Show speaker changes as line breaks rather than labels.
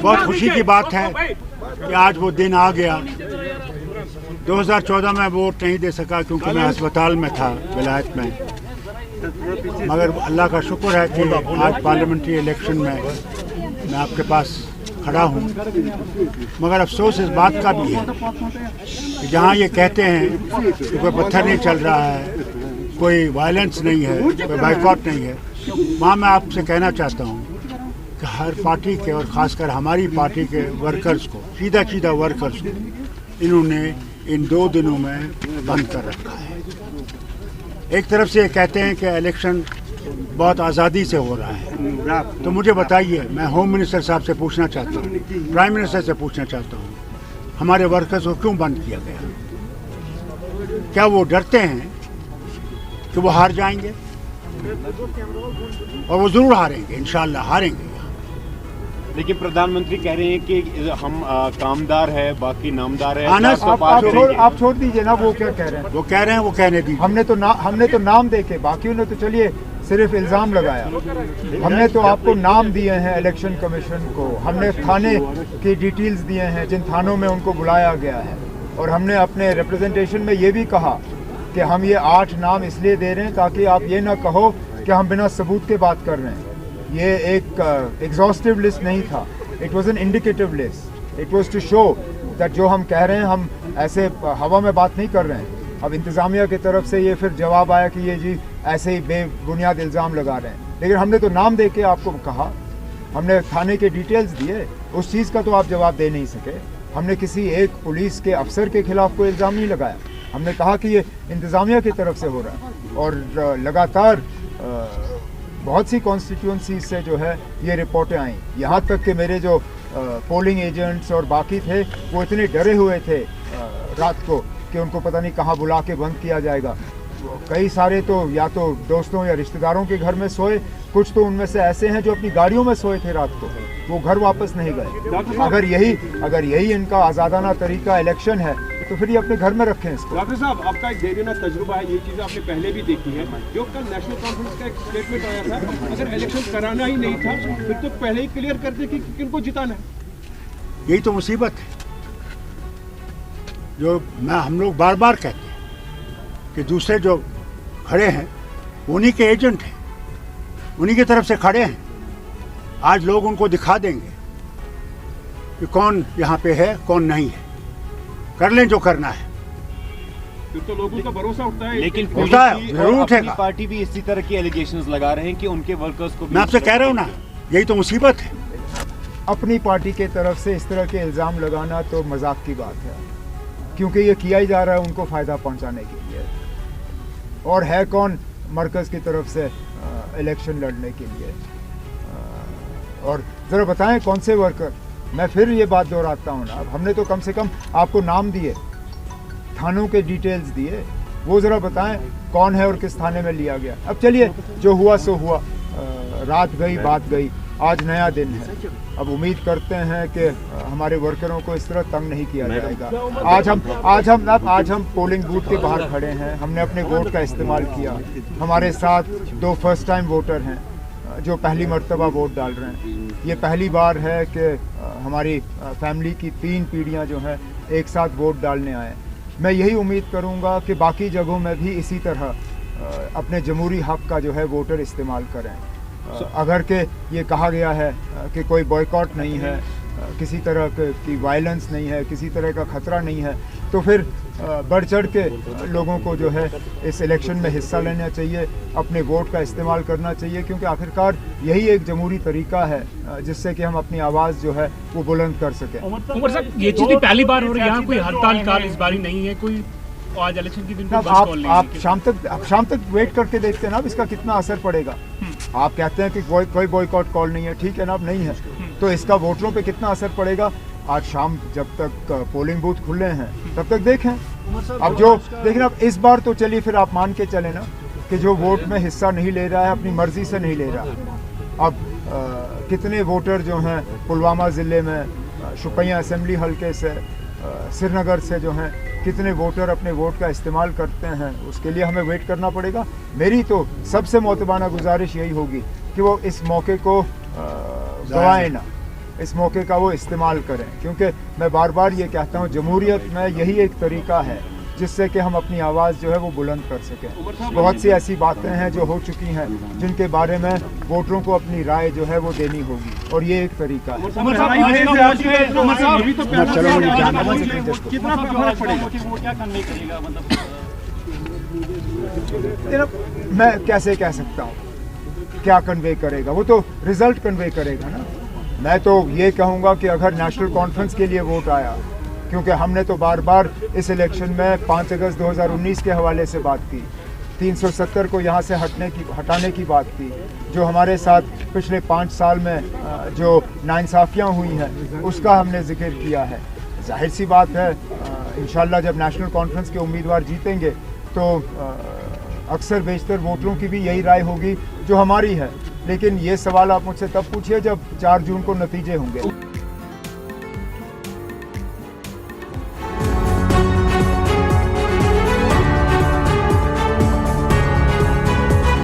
बहुत खुशी की बात है कि आज वो दिन आ गया। 2014 में वोट नहीं दे सका क्योंकि मैं अस्पताल में था विलायत में, मगर अल्लाह का शुक्र है कि आज पार्लियामेंट्री इलेक्शन में मैं आपके पास खड़ा हूँ। मगर अफसोस इस बात का भी है कि जहाँ ये कहते हैं कि कोई पत्थर नहीं चल रहा है, कोई वायलेंस नहीं है, कोई बाइकआउट नहीं है, वहाँ मैं आपसे कहना चाहता हूँ कि हर पार्टी के और ख़ासकर हमारी पार्टी के वर्कर्स को, सीधा वर्कर्स को इन्होंने इन 2 दिनों में बंद कर रखा है। एक तरफ से ये कहते हैं कि इलेक्शन बहुत आज़ादी से हो रहा है, तो मुझे बताइए, मैं होम मिनिस्टर साहब से पूछना चाहता हूँ, प्राइम मिनिस्टर से पूछना चाहता हूँ, हमारे वर्कर्स को क्यों बंद किया गया? क्या वो डरते हैं कि वो हार जाएंगे? और वो ज़रूर हारेंगे, इंशाल्लाह हारेंगे।
लेकिन प्रधानमंत्री कह रहे हैं कि हम कामदार है, बाकी नामदार है।
आप छोड़ दीजिए ना, वो क्या कह रहे हैं?
वो कह रहे हैं, वो कहने दीजिए।
हमने तो नाम देके, बाकियों ने तो चलिए सिर्फ इल्ज़ाम लगाया। हमने तो आपको नाम दिए हैं इलेक्शन कमीशन को, हमने थाने की डिटेल्स दिए हैं जिन थानों में उनको बुलाया गया है, और हमने अपने रिप्रेजेंटेशन में ये भी कहा कि हम ये 8 नाम इसलिए दे रहे हैं ताकि आप ये ना कहो कि हम बिना सबूत के बात कर रहे हैं। ये एक एग्जॉस्टिव लिस्ट नहीं था, it was an indicative list, it was to show that जो हम कह रहे हैं हम ऐसे हवा में बात नहीं कर रहे हैं। अब इंतज़ामिया की तरफ से ये फिर जवाब आया कि ये जी ऐसे ही बेबुनियाद इल्ज़ाम लगा रहे हैं, लेकिन हमने तो नाम दे के आपको कहा, हमने थाने के डिटेल्स दिए, उस चीज़ का तो आप जवाब दे नहीं सके। हमने किसी एक पुलिस के अफसर के खिलाफ कोई इल्ज़ाम नहीं लगाया, हमने कहा कि ये इंतज़ामिया की तरफ से हो रहा है। और लगातार बहुत सी कॉन्स्टिट्यूंसी से जो है ये रिपोर्टें आई, यहाँ तक कि मेरे जो पोलिंग एजेंट्स और बाकी थे वो इतने डरे हुए थे रात को कि उनको पता नहीं कहाँ बुला के बंद किया जाएगा। कई सारे तो या तो दोस्तों या रिश्तेदारों के घर में सोए, कुछ तो उनमें से ऐसे हैं जो अपनी गाड़ियों में सोए थे रात को, वो घर वापस नहीं गए। अगर यही इनका आज़ादाना तरीका इलेक्शन है तो फिर ये अपने घर में रखें इसको।
डॉक्टर साहब, आपका एक देरीना तजुर्बा है, ये चीज़ें आपने पहले भी देखी है। जो कल नेशनल कॉन्फ्रेंस का एक स्टेटमेंट आया था, अगर इलेक्शन कराना ही नहीं था फिर तो पहले ही क्लियर करते कि किनको जिताना है।
यही तो मुसीबत है जो हम लोग बार बार कहते हैं कि दूसरे जो खड़े हैं उन्हीं के एजेंट हैं, उन्हीं की तरफ से खड़े हैं। आज लोग उनको दिखा देंगे कि कौन यहाँ पे है कौन नहीं है, कर लें जो करना है।
फिर तो लोगों का भरोसा उठता है।
लेकिन
जरूर उठेगा।
पार्टी भी इसी तरह की एलिगेशंस लगा रहे हैं कि उनके वर्कर्स को भी।
मैं आपसे कह रहा हूँ ना, यही तो मुसीबत है।
अपनी पार्टी के तरफ से इस तरह के इल्ज़ाम लगाना तो मजाक की बात है, क्योंकि ये किया ही जा रहा है उनको फ़ायदा पहुंचाने के लिए। और है कौन मरकज़ की तरफ से इलेक्शन लड़ने के लिए? और ज़रा बताएं कौन से वर्कर? मैं फिर ये बात दोहराता हूँ ना, हमने तो कम से कम आपको नाम दिए, थानों के डिटेल्स दिए, वो ज़रा बताएं कौन है और किस थाने में लिया गया। अब चलिए, जो हुआ सो हुआ, रात गई बात गई, आज नया दिन है। अब उम्मीद करते हैं कि हमारे वर्करों को इस तरह तंग नहीं किया जाएगा। आज हम पोलिंग बूथ के बाहर खड़े हैं, हमने अपने वोट का इस्तेमाल किया। हमारे साथ 2 फर्स्ट टाइम वोटर हैं जो पहली मर्तबा वोट डाल रहे हैं। ये पहली बार है कि हमारी फैमिली की 3 पीढ़ियाँ जो हैं एक साथ वोट डालने आए। मैं यही उम्मीद करूँगा कि बाकी जगहों में भी इसी तरह अपने जमहूरी हक़ का जो है वोटर इस्तेमाल करें। अगर के ये कहा गया है कि कोई बॉयकॉट नहीं है, किसी तरह की वायलेंस नहीं है, किसी तरह का ख़तरा नहीं है, तो फिर बढ़ चढ़ के लोगों को जो है इस इलेक्शन में हिस्सा लेना चाहिए, अपने वोट का इस्तेमाल करना चाहिए, क्योंकि आखिरकार यही एक जमहूरी तरीका है जिससे कि हम अपनी आवाज़ जो है वो बुलंद कर सकें।
उमर साहब, ये चीज़ पहली बार हो रही है, यहाँ कोई हड़ताल काल इस बारी नहीं है, कोई आज इलेक्शन के दिन
आप शाम तक वेट करके देखते हैं ना अब इसका कितना असर पड़ेगा। आप कहते हैं कि कोई बॉयकॉट कॉल नहीं है, ठीक है ना, अब नहीं है, तो इसका वोटरों पे कितना असर पड़ेगा आज शाम जब तक पोलिंग बूथ खुले हैं तब तक देखें। अब जो लेकिन अब इस बार तो चलिए फिर आप मान के चले ना कि जो वोट में हिस्सा नहीं ले रहा है अपनी मर्जी से नहीं ले रहा। अब कितने वोटर जो हैं पुलवामा ज़िले में शुपियाँ असेंबली हल्के से श्रीनगर से जो हैं कितने वोटर अपने वोट का इस्तेमाल करते हैं, उसके लिए हमें वेट करना पड़ेगा। मेरी तो सबसे मोतबाना गुजारिश यही होगी कि वो इस मौके को गवाएं ना, इस मौके का वो इस्तेमाल करें, क्योंकि मैं बार बार ये कहता हूँ जमहूरियत में यही एक तरीका है जिससे कि हम अपनी आवाज़ जो है वो बुलंद कर सकें। बहुत सी ऐसी बातें हैं जो हो चुकी हैं जिनके बारे में वोटरों को अपनी राय जो है वो देनी होगी, और ये एक तरीका है।
कितना फर्क पड़ेगा?
मैं कैसे कह सकता हूँ क्या कन्वे करेगा, वो तो रिजल्ट कन्वे करेगा ना। मैं तो ये कहूँगा कि अगर नेशनल कॉन्फ्रेंस के लिए वोट आया, क्योंकि हमने तो बार बार इस इलेक्शन में 5 अगस्त 2019 के हवाले से बात की, 370 को यहाँ से हटाने की बात की, जो हमारे साथ पिछले 5 साल में जो नाइंसाफ़ियाँ हुई हैं उसका हमने जिक्र किया है। जाहिर सी बात है इंशाल्लाह जब नेशनल कॉन्फ्रेंस के उम्मीदवार जीतेंगे तो अक्सर बेशतर वोटरों की भी यही राय होगी जो हमारी है। लेकिन ये सवाल आप मुझसे तब पूछिए जब 4 जून को नतीजे होंगे।